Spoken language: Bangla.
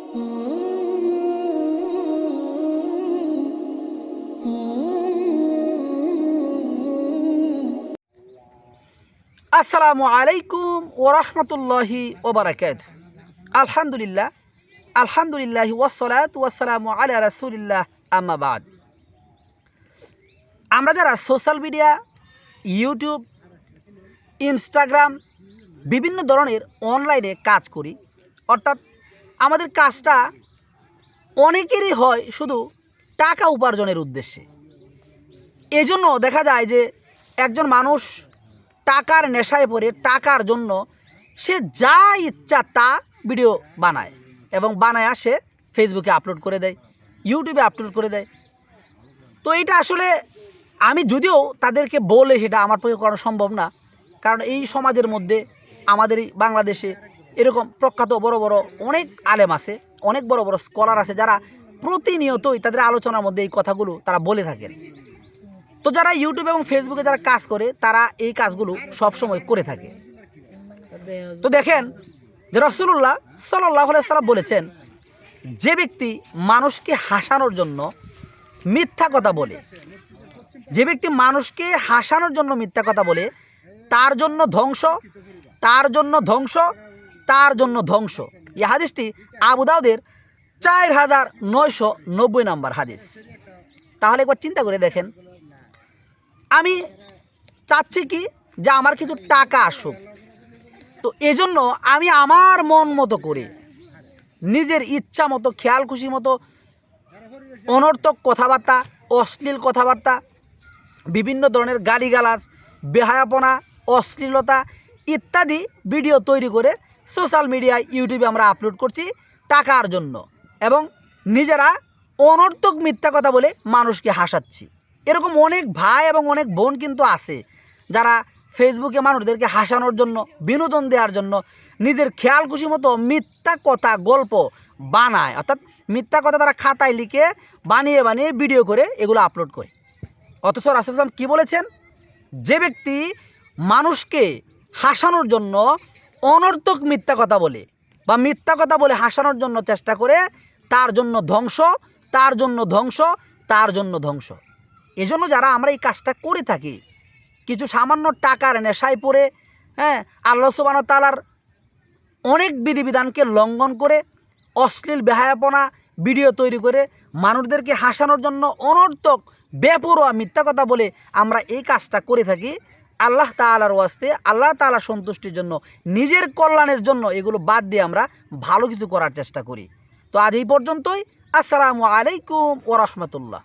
আসসালামু আলাইকুম ওরহমতুল্লাহি ওবারাকাতুহু। আলহামদুলিল্লাহ ওয়াসসালাতু ওয়াসসালামু আলা রাসূলিল্লাহ, আম্মা বাদ। আমরা যারা সোশ্যাল মিডিয়া, ইউটিউব, ইনস্টাগ্রাম বিভিন্ন ধরনের অনলাইনে কাজ করি, অর্থাৎ আমাদের কাজটা অনেকেরই হয় শুধু টাকা উপার্জনের উদ্দেশ্যে। এজন্য দেখা যায় যে একজন মানুষ টাকার নেশায় পড়ে টাকার জন্য সে যা ইচ্ছা তা ভিডিও বানায় এবং বানায় সে ফেসবুকে আপলোড করে দেয়, ইউটিউবে আপলোড করে দেয়। তো এটা আসলে আমি যদিও তাদেরকে বলে সেটা আমার পক্ষে করা সম্ভব না, কারণ এই সমাজের মধ্যে আমাদের এই বাংলাদেশে এরকম প্রখ্যাত বড় বড় অনেক আলেম আছে, অনেক বড় বড় স্কলার আছে যারা প্রতিনিয়তই তাদের আলোচনার মধ্যে এই কথাগুলো তারা বলে থাকেন। তো যারা ইউটিউব এবং ফেসবুকে যারা কাজ করে তারা এই কাজগুলো সবসময় করে থাকে। তো দেখেন যে রাসূলুল্লাহ সাল্লাল্লাহু আলাইহি ওয়াসাল্লাম বলেছেন, যে ব্যক্তি মানুষকে হাসানোর জন্য মিথ্যা কথা বলে, যে ব্যক্তি মানুষকে হাসানোর জন্য মিথ্যা কথা বলে, তার জন্য ধ্বংস, তার জন্য ধ্বংস, তার জন্য ধ্বংস। এই হাদিসটি আবু দাউদের 4990 নম্বর হাদিস। তাহলে একবার চিন্তা করে দেখেন, আমি চাচ্ছি কি যে আমার কিছু টাকা আসুক, তো এজন্য আমি আমার মন মতো করে নিজের ইচ্ছা মতো খেয়াল খুশি মতো অনর্থক কথাবার্তা, অশ্লীল কথাবার্তা, বিভিন্ন ধরনের গালিগালাজ, বেহায়াপনা, অশ্লীলতা ইত্যাদি ভিডিও তৈরি করে সোশ্যাল মিডিয়ায়, ইউটিউবে আমরা আপলোড করছি টাকার জন্য, এবং নিজেরা অনর্থক মিথ্যা কথা বলে মানুষকে হাসাচ্ছি। এরকম অনেক ভাই এবং অনেক বোন কিন্তু আছে যারা ফেসবুকে মানুষদেরকে হাসানোর জন্য, বিনোদন দেওয়ার জন্য নিজের খেয়াল খুশি মতো মিথ্যা কথা, গল্প বানায়, অর্থাৎ মিথ্যা কথা তারা খাতায় লিখে বানিয়ে বানিয়ে ভিডিও করে এগুলো আপলোড করে। অথচ রাসূল সাল্লাল্লাহু আলাইহি ওয়াসাল্লাম কী বলেছেন? যে ব্যক্তি মানুষকে হাসানোর জন্য অনর্থক মিথ্যা কথা বলে বা মিথ্যা কথা বলে হাসানোর জন্য চেষ্টা করে, তার জন্য ধ্বংস, তার জন্য ধ্বংস, তার জন্য ধ্বংস। এজন্য যারা আমরা এই কাজটা করে থাকি, কিছু সামান্য টাকার নেশায় পড়ে, আল্লাহ সুবহানাহু ওয়া তাআলার অনেক বিধিবিধানকে লঙ্ঘন করে অশ্লীল বেহায়াপনা ভিডিও তৈরি করে মানুষদেরকে হাসানোর জন্য অনর্থক বেপরোয়া মিথ্যা কথা বলে আমরা এই কাজটা করে থাকি, আল্লাহ তাআলার ওয়াস্তে, আল্লাহ তাআলার সন্তুষ্টির জন্য, নিজের কল্যাণের জন্য এগুলো বাদ দিয়ে আমরা ভালো কিছু করার চেষ্টা করি। তো আজ এই পর্যন্তই। আসসালামু আলাইকুম ওয়া রাহমাতুল্লাহ।